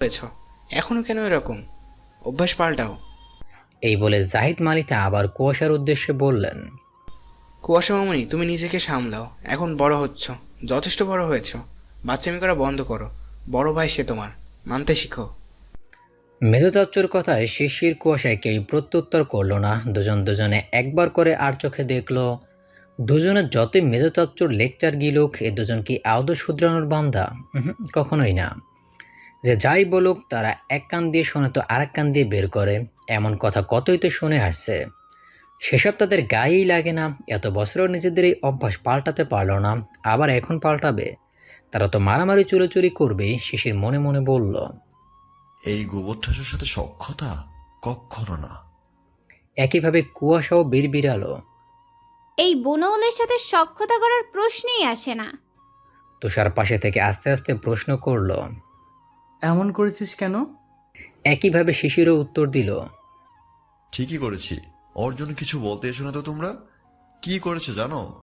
হয়েছ, এখনো কেন এরকম? অভ্যাস পাল্টাও। এই বলে জাহিদ মালিতা আবার কুয়াশার উদ্দেশ্যে বললেন, কুয়াশা মামনি, তুমি নিজেকে সামলাও, এখন বড় হচ্ছ, যথেষ্ট বড় হয়েছ। বাচ্চামি করা বন্ধ করো। বড় ভাই সে তোমার, মানতে শিখো। মেজো চাচ্চুর কথায় শিশির কুয়াশায় কেউ প্রত্যুত্তর করল না। দুজন দুজনে একবার করে আর চোখে দেখল। দুজনের যতই মেজো চাচ্চুর লেকচার গিলুক, এ দুজন কি আদৌ শুধরানোর বান্দা? কখনোই না। যে যাই বলুক, তারা এক কান দিয়ে শোনে তো আরেক কান দিয়ে বের করে। এমন কথা কতই তো শুনে আসছে, সেসব তাদের গায়েই লাগে না। এত বছরও নিজেদের এই অভ্যাস পাল্টাতে পারল না, আবার এখন পাল্টাবে? তারা তো মারামারি চুলোচুরি করবেই। শিশির মনে মনে বলল। এই গোবর ঠাসের সাথে সখ্যতা? কখনো না। একইভাবে কুয়াশাও বিড়বিড়ালো। এই বনৌলের সাথে সখ্যতা করার প্রশ্নই আসে না। তুষার পাশে থেকে আস্তে আস্তে প্রশ্ন করল। এমন করেছিস কেন? একইভাবে শিশিরও উত্তর দিল। ঠিকই করেছি। ওর জন্য কিছু বলতে এসো না তো তোমরা। কি করেছে জানো?